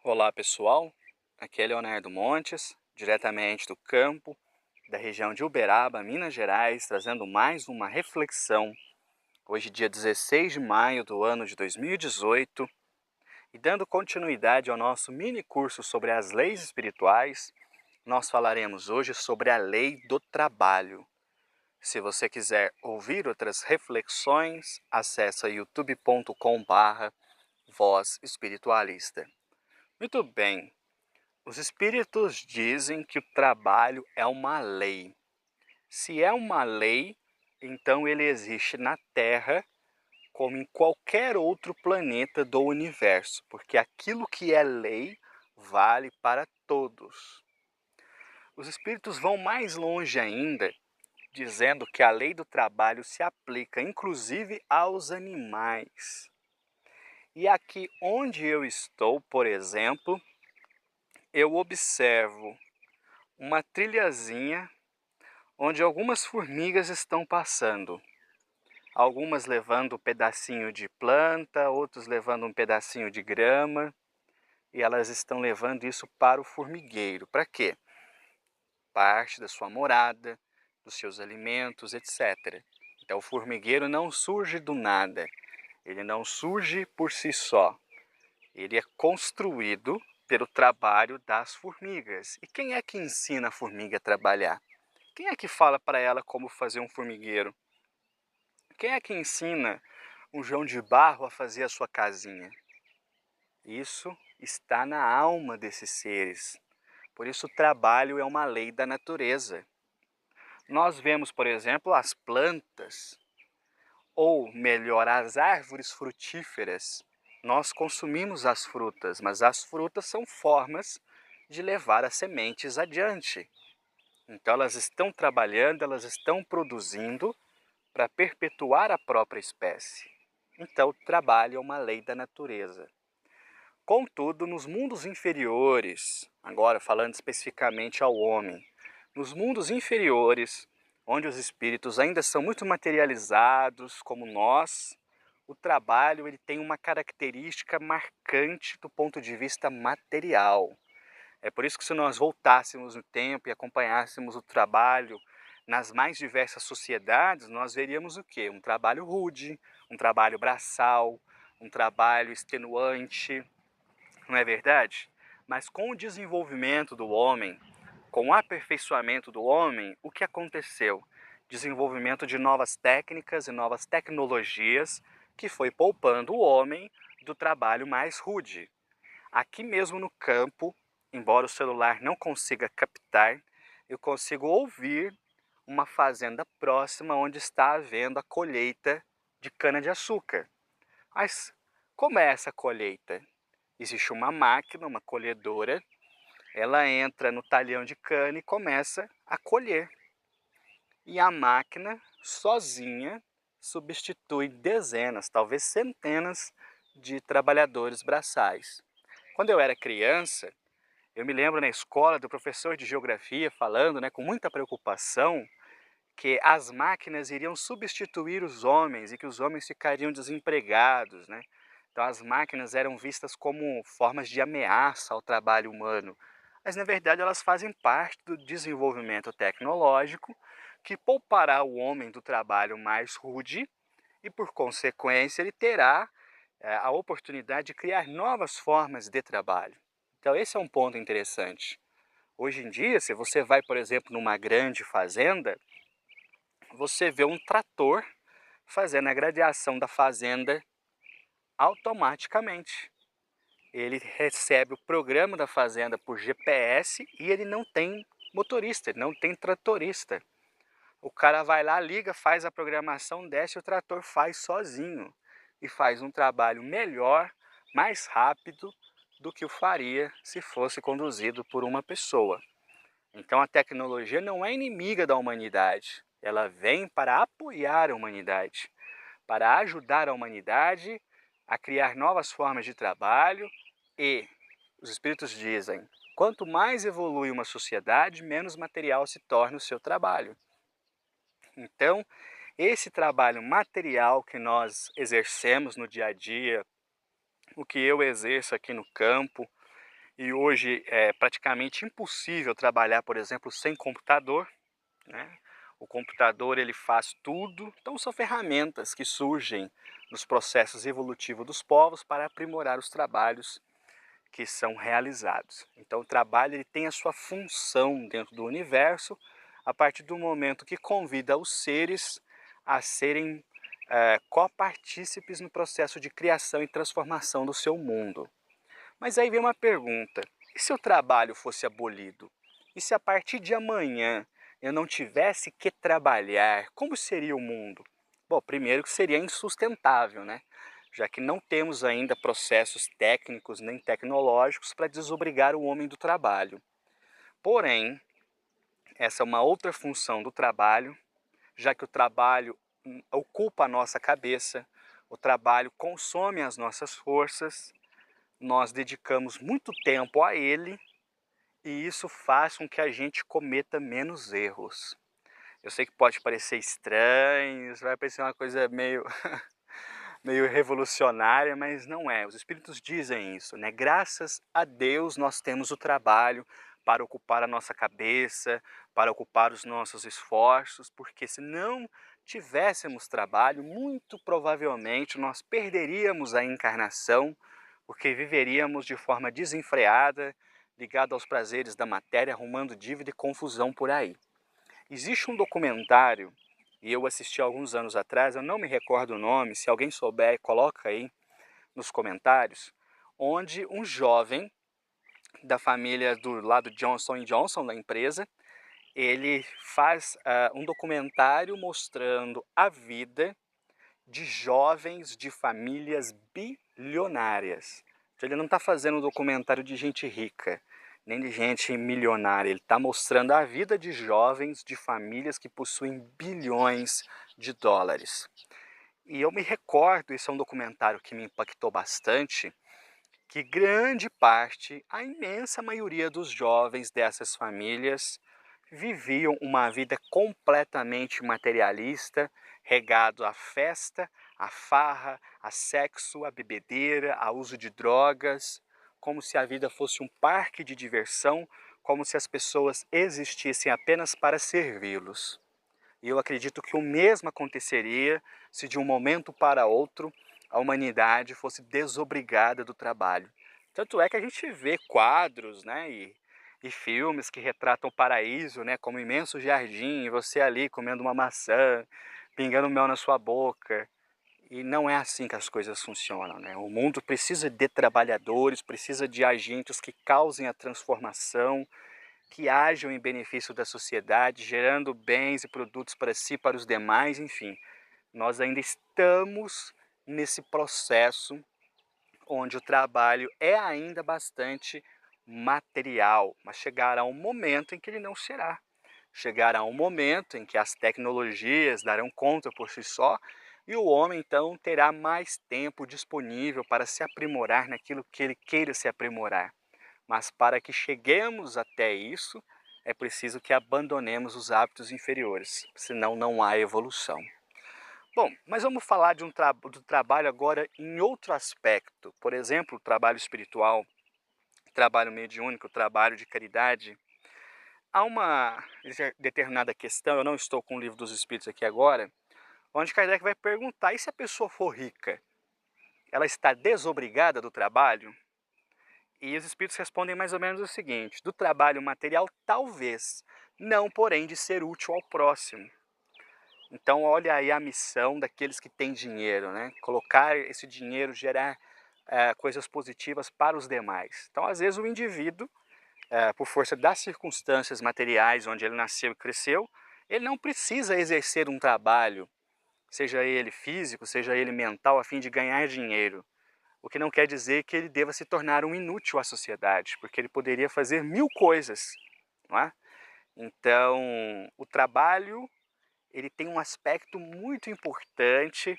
Olá pessoal, aqui é Leonardo Montes, diretamente do campo, da região de Uberaba, Minas Gerais, trazendo mais uma reflexão. Hoje, dia 16 de maio do ano de 2018, e dando continuidade ao nosso mini curso sobre as leis espirituais, nós falaremos hoje sobre a lei do trabalho. Se você quiser ouvir outras reflexões, acesse youtube.com/voz espiritualista. Muito bem. Os espíritos dizem que o trabalho é uma lei. Se é uma lei, então ele existe na Terra como em qualquer outro planeta do universo, porque aquilo que é lei vale para todos. Os espíritos vão mais longe ainda, dizendo que a lei do trabalho se aplica inclusive aos animais. E aqui onde eu estou, por exemplo, eu observo uma trilhazinha onde algumas formigas estão passando. Algumas levando um pedacinho de planta, outros levando um pedacinho de grama. E elas estão levando isso para o formigueiro. Para quê? Parte da sua morada, dos seus alimentos, etc. Então o formigueiro não surge do nada. Ele não surge por si só. Ele é construído pelo trabalho das formigas. E quem é que ensina a formiga a trabalhar? Quem é que fala para ela como fazer um formigueiro? Quem é que ensina um João de Barro a fazer a sua casinha? Isso está na alma desses seres. Por isso o trabalho é uma lei da natureza. Nós vemos, por exemplo, as plantas, ou melhor, as árvores frutíferas. Nós consumimos as frutas, mas as frutas são formas de levar as sementes adiante. Então elas estão trabalhando, elas estão produzindo para perpetuar a própria espécie. Então, o trabalho é uma lei da natureza. Contudo, nos mundos inferiores, agora falando especificamente ao homem, nos mundos inferiores, onde os espíritos ainda são muito materializados, como nós, o trabalho ele tem uma característica marcante do ponto de vista material. É por isso que se nós voltássemos no tempo e acompanhássemos o trabalho nas mais diversas sociedades, nós veríamos o quê? Um trabalho rude, um trabalho braçal, um trabalho extenuante, não é verdade? Mas com o desenvolvimento do homem, com o aperfeiçoamento do homem, o que aconteceu? Desenvolvimento de novas técnicas e novas tecnologias que foi poupando o homem do trabalho mais rude. Aqui mesmo no campo, embora o celular não consiga captar, eu consigo ouvir uma fazenda próxima onde está havendo a colheita de cana-de-açúcar. Mas como é essa colheita? Existe uma máquina, uma colhedora, ela entra no talhão de cana e começa a colher. E a máquina, sozinha, substitui dezenas, talvez centenas de trabalhadores braçais. Quando eu era criança, eu me lembro na escola do professor de geografia falando, com muita preocupação, que as máquinas iriam substituir os homens e que os homens ficariam desempregados, Então as máquinas eram vistas como formas de ameaça ao trabalho humano, mas na verdade elas fazem parte do desenvolvimento tecnológico que poupará o homem do trabalho mais rude e por consequência ele terá a oportunidade de criar novas formas de trabalho. Então esse é um ponto interessante. Hoje em dia, se você vai, por exemplo, numa grande fazenda, você vê um trator fazendo a gradeação da fazenda automaticamente. Ele recebe o programa da fazenda por GPS e ele não tem motorista, ele não tem tratorista. O cara vai lá, liga, faz a programação, desce, o trator faz sozinho e faz um trabalho melhor, mais rápido do que o faria se fosse conduzido por uma pessoa. Então a tecnologia não é inimiga da humanidade, ela vem para apoiar a humanidade, para ajudar a humanidade a criar novas formas de trabalho e, os espíritos dizem, quanto mais evolui uma sociedade, menos material se torna o seu trabalho. Então, esse trabalho material que nós exercemos no dia a dia, o que eu exerço aqui no campo, e hoje é praticamente impossível trabalhar, por exemplo, sem computador, né? O computador ele faz tudo, então são ferramentas que surgem nos processos evolutivos dos povos para aprimorar os trabalhos que são realizados. Então o trabalho ele tem a sua função dentro do universo a partir do momento que convida os seres a serem copartícipes no processo de criação e transformação do seu mundo. Mas aí vem uma pergunta: e se o trabalho fosse abolido? E se a partir de amanhã eu não tivesse que trabalhar, como seria o mundo? Bom, primeiro que seria insustentável, né? Já que não temos ainda processos técnicos nem tecnológicos para desobrigar o homem do trabalho. Porém, essa é uma outra função do trabalho, já que o trabalho ocupa a nossa cabeça, o trabalho consome as nossas forças, nós dedicamos muito tempo a ele e isso faz com que a gente cometa menos erros. Eu sei que pode parecer estranho, isso vai parecer uma coisa meio revolucionária, mas não é. Os espíritos dizem isso, né? Graças a Deus nós temos o trabalho para ocupar a nossa cabeça, para ocupar os nossos esforços, porque se não tivéssemos trabalho, muito provavelmente nós perderíamos a encarnação, porque viveríamos de forma desenfreada, ligado aos prazeres da matéria, arrumando dívida e confusão por aí. Existe um documentário, e eu assisti alguns anos atrás, eu não me recordo o nome, se alguém souber, coloca aí nos comentários, onde um jovem da família do lado Johnson Johnson, da empresa, ele faz um documentário mostrando a vida de jovens de famílias bilionárias. Então ele não está fazendo um documentário de gente rica, nem de gente milionária. Ele está mostrando a vida de jovens de famílias que possuem bilhões de dólares. E eu me recordo, isso é um documentário que me impactou bastante, que grande parte, a imensa maioria dos jovens dessas famílias viviam uma vida completamente materialista, regado à festa, à farra, a sexo, a bebedeira, ao uso de drogas, como se a vida fosse um parque de diversão, como se as pessoas existissem apenas para servi-los. E eu acredito que o mesmo aconteceria se de um momento para outro a humanidade fosse desobrigada do trabalho. Tanto é que a gente vê quadros, né, e filmes que retratam o paraíso, né, como um imenso jardim, e você ali comendo uma maçã, pingando mel na sua boca. E não é assim que as coisas funcionam, né? O mundo precisa de trabalhadores, precisa de agentes que causem a transformação, que hajam em benefício da sociedade, gerando bens e produtos para si e para os demais, enfim. Nós ainda estamos nesse processo onde o trabalho é ainda bastante material, mas chegará um momento em que ele não será. Chegará um momento em que as tecnologias darão conta por si só e o homem então terá mais tempo disponível para se aprimorar naquilo que ele queira se aprimorar. Mas para que cheguemos até isso, é preciso que abandonemos os hábitos inferiores, senão não há evolução. Bom, mas vamos falar do trabalho agora em outro aspecto. Por exemplo, o trabalho espiritual, trabalho mediúnico, trabalho de caridade. Há uma determinada questão, eu não estou com o livro dos Espíritos aqui agora, onde Kardec vai perguntar, e se a pessoa for rica, ela está desobrigada do trabalho? E os Espíritos respondem mais ou menos o seguinte: do trabalho material, talvez, não, porém, de ser útil ao próximo. Então, olha aí a missão daqueles que têm dinheiro, né? Colocar esse dinheiro, gerar coisas positivas para os demais. Então, às vezes, o indivíduo, por força das circunstâncias materiais onde ele nasceu e cresceu, ele não precisa exercer um trabalho, seja ele físico, seja ele mental, a fim de ganhar dinheiro. O que não quer dizer que ele deva se tornar um inútil à sociedade, porque ele poderia fazer mil coisas, não é? Então, o trabalho ele tem um aspecto muito importante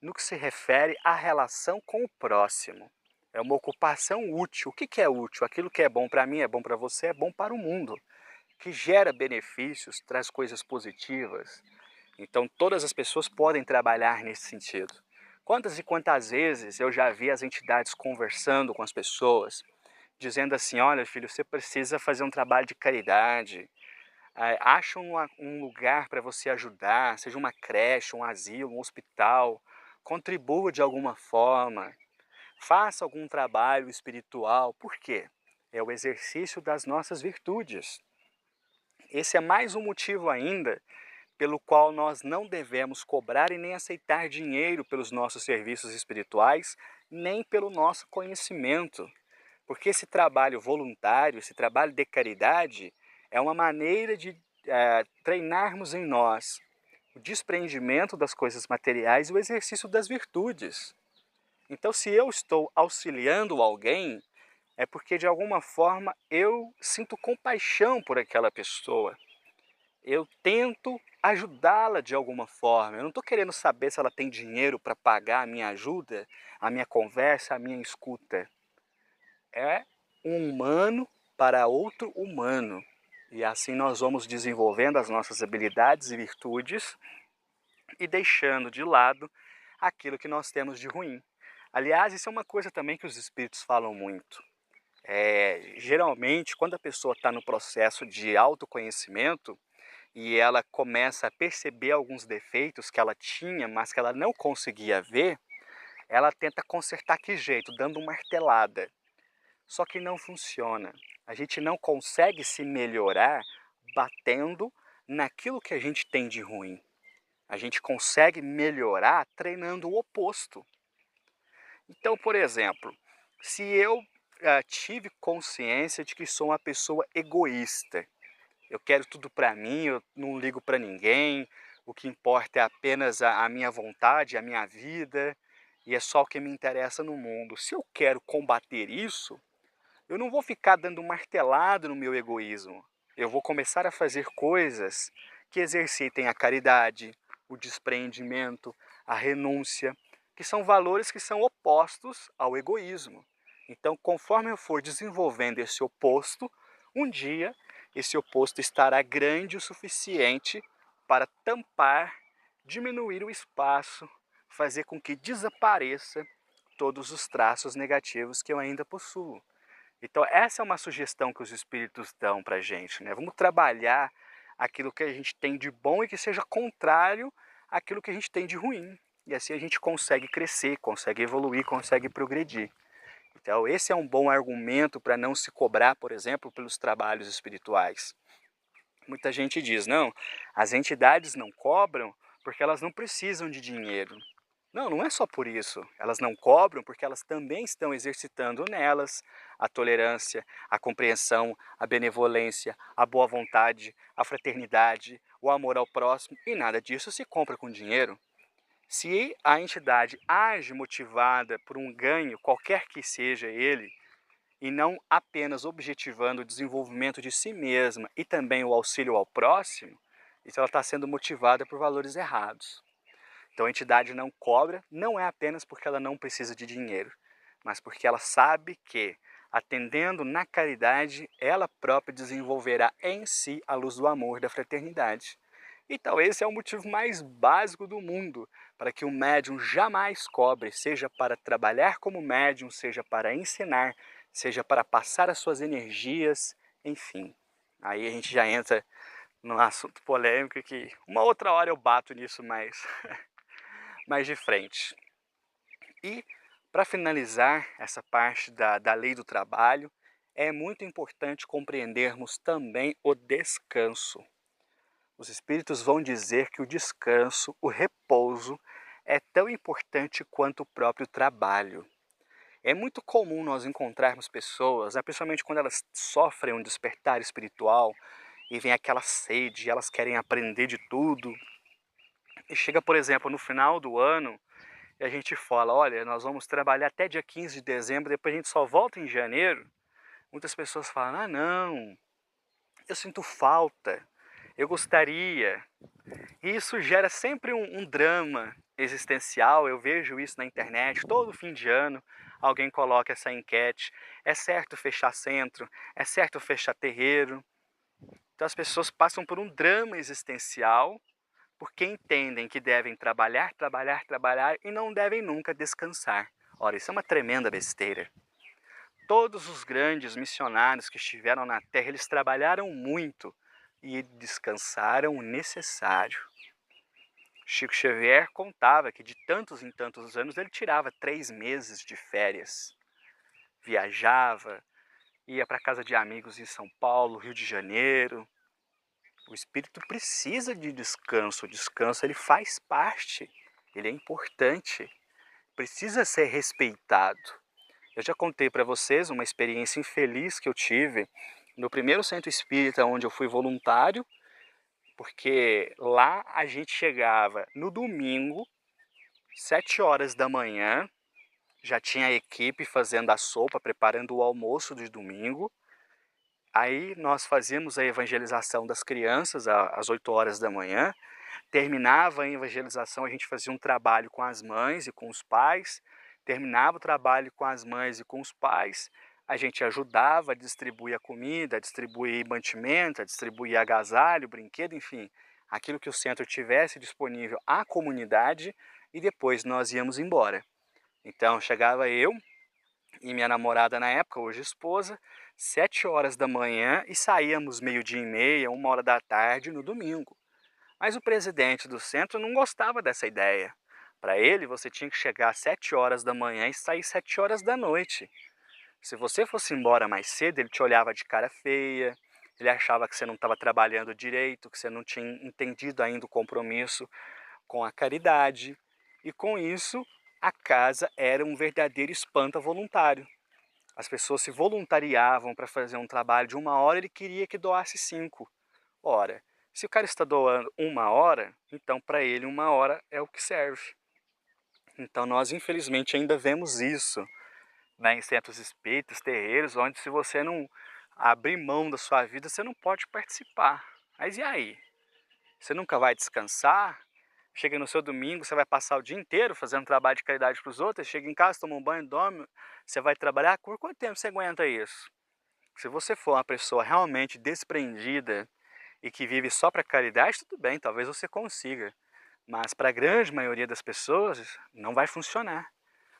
no que se refere à relação com o próximo. É uma ocupação útil. O que é útil? Aquilo que é bom para mim, é bom para você, é bom para o mundo, que gera benefícios, traz coisas positivas. Então, todas as pessoas podem trabalhar nesse sentido. Quantas e quantas vezes eu já vi as entidades conversando com as pessoas, dizendo assim: olha filho, você precisa fazer um trabalho de caridade, acha um lugar para você ajudar, seja uma creche, um asilo, um hospital, contribua de alguma forma, faça algum trabalho espiritual. Por quê? É o exercício das nossas virtudes. Esse é mais um motivo ainda pelo qual nós não devemos cobrar e nem aceitar dinheiro pelos nossos serviços espirituais, nem pelo nosso conhecimento. Porque esse trabalho voluntário, esse trabalho de caridade, é uma maneira de treinarmos em nós o desprendimento das coisas materiais e o exercício das virtudes. Então, se eu estou auxiliando alguém, é porque de alguma forma eu sinto compaixão por aquela pessoa. Eu tento ajudá-la de alguma forma. Eu não estou querendo saber se ela tem dinheiro para pagar a minha ajuda, a minha conversa, a minha escuta. É um humano para outro humano. E assim nós vamos desenvolvendo as nossas habilidades e virtudes e deixando de lado aquilo que nós temos de ruim. Aliás, isso é uma coisa também que os espíritos falam muito. Geralmente, quando a pessoa está no processo de autoconhecimento e ela começa a perceber alguns defeitos que ela tinha, mas que ela não conseguia ver, ela tenta consertar que jeito? Dando uma martelada. Só que não funciona. A gente não consegue se melhorar batendo naquilo que a gente tem de ruim. A gente consegue melhorar treinando o oposto. Então, por exemplo, se eu tive consciência de que sou uma pessoa egoísta, eu quero tudo para mim, eu não ligo para ninguém, o que importa é apenas a minha vontade, a minha vida, e é só o que me interessa no mundo. Se eu quero combater isso, eu não vou ficar dando martelado no meu egoísmo. Eu vou começar a fazer coisas que exercitem a caridade, o despreendimento, a renúncia, que são valores que são opostos ao egoísmo. Então, conforme eu for desenvolvendo esse oposto, um dia esse oposto estará grande o suficiente para tampar, diminuir o espaço, fazer com que desapareça todos os traços negativos que eu ainda possuo. Então, essa é uma sugestão que os espíritos dão para a gente, né? Vamos trabalhar aquilo que a gente tem de bom e que seja contrário àquilo que a gente tem de ruim. E assim a gente consegue crescer, consegue evoluir, consegue progredir. Então, esse é um bom argumento para não se cobrar, por exemplo, pelos trabalhos espirituais. Muita gente diz, não, as entidades não cobram porque elas não precisam de dinheiro. Não, não é só por isso. Elas não cobram porque elas também estão exercitando nelas a tolerância, a compreensão, a benevolência, a boa vontade, a fraternidade, o amor ao próximo, e nada disso se compra com dinheiro. Se a entidade age motivada por um ganho, qualquer que seja ele, e não apenas objetivando o desenvolvimento de si mesma e também o auxílio ao próximo, então ela está sendo motivada por valores errados. Então a entidade não cobra, não é apenas porque ela não precisa de dinheiro, mas porque ela sabe que, atendendo na caridade, ela própria desenvolverá em si a luz do amor, da fraternidade. Então esse é o motivo mais básico do mundo, para que o médium jamais cobre, seja para trabalhar como médium, seja para ensinar, seja para passar as suas energias, enfim. Aí a gente já entra num assunto polêmico que uma outra hora eu bato nisso mais de frente. E, para finalizar essa parte da lei do trabalho, é muito importante compreendermos também o descanso. Os espíritos vão dizer que o descanso, o repouso, é tão importante quanto o próprio trabalho. É muito comum nós encontrarmos pessoas, principalmente quando elas sofrem um despertar espiritual e vem aquela sede, elas querem aprender de tudo. E chega, por exemplo, no final do ano e a gente fala, olha, nós vamos trabalhar até dia 15 de dezembro, depois a gente só volta em janeiro. Muitas pessoas falam, ah não, eu sinto falta, eu gostaria. E isso gera sempre um drama existencial, eu vejo isso na internet, todo fim de ano alguém coloca essa enquete, é certo fechar centro, é certo fechar terreiro. Então as pessoas passam por um drama existencial, porque entendem que devem trabalhar, trabalhar, trabalhar e não devem nunca descansar. Ora, isso é uma tremenda besteira. Todos os grandes missionários que estiveram na terra, eles trabalharam muito e descansaram o necessário. Chico Xavier contava que de tantos em tantos anos ele tirava 3 meses de férias. Viajava, ia para casa de amigos em São Paulo, Rio de Janeiro. O espírito precisa de descanso. O descanso ele faz parte, ele é importante, precisa ser respeitado. Eu já contei para vocês uma experiência infeliz que eu tive no primeiro centro espírita onde eu fui voluntário, porque lá a gente chegava no domingo, 7 horas da manhã, já tinha a equipe fazendo a sopa, preparando o almoço de domingo. Aí nós fazíamos a evangelização das crianças às 8 horas da manhã. Terminava a evangelização, a gente fazia um trabalho com as mães e com os pais. Terminava o trabalho com as mães e com os pais. A gente ajudava a distribuir a comida, a distribuir mantimento, a distribuir agasalho, brinquedo, enfim, aquilo que o centro tivesse disponível à comunidade, e depois nós íamos embora. Então chegava eu e minha namorada na época, hoje esposa, 7 horas da manhã e saíamos 12h30, 1 hora da tarde no domingo. Mas o presidente do centro não gostava dessa ideia. Para ele, você tinha que chegar às 7 horas da manhã e sair 7 horas da noite. Se você fosse embora mais cedo, ele te olhava de cara feia, ele achava que você não estava trabalhando direito, que você não tinha entendido ainda o compromisso com a caridade. E com isso, a casa era um verdadeiro espanta voluntário. As pessoas se voluntariavam para fazer um trabalho de 1 hora, ele queria que doasse 5. Ora, se o cara está doando 1 hora, então para ele 1 hora é o que serve. Então nós infelizmente ainda vemos isso, né, em centros espíritas, terreiros, onde se você não abrir mão da sua vida, você não pode participar. Mas e aí? Você nunca vai descansar? Chega no seu domingo, você vai passar o dia inteiro fazendo trabalho de caridade para os outros, chega em casa, toma um banho, dorme, você vai trabalhar? Por quanto tempo você aguenta isso? Se você for uma pessoa realmente desprendida e que vive só para caridade, tudo bem, talvez você consiga. Mas para a grande maioria das pessoas, não vai funcionar.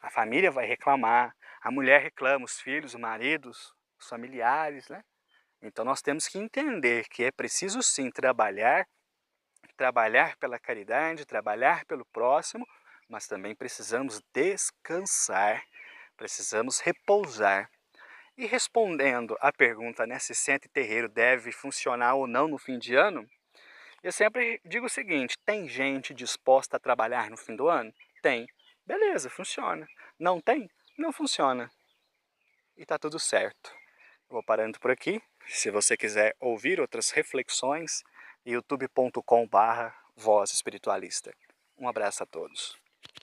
A família vai reclamar, a mulher reclama, os filhos, os maridos, os familiares, né? Então nós temos que entender que é preciso sim trabalhar pela caridade, trabalhar pelo próximo, mas também precisamos descansar, precisamos repousar. E respondendo à pergunta, né, se centro e terreiro deve funcionar ou não no fim de ano, eu sempre digo o seguinte: tem gente disposta a trabalhar no fim do ano? Tem. Beleza, funciona. Não tem? Não funciona. E tá tudo certo. Vou parando por aqui. Se você quiser ouvir outras reflexões, youtube.com/Voz Espiritualista. Um abraço a todos.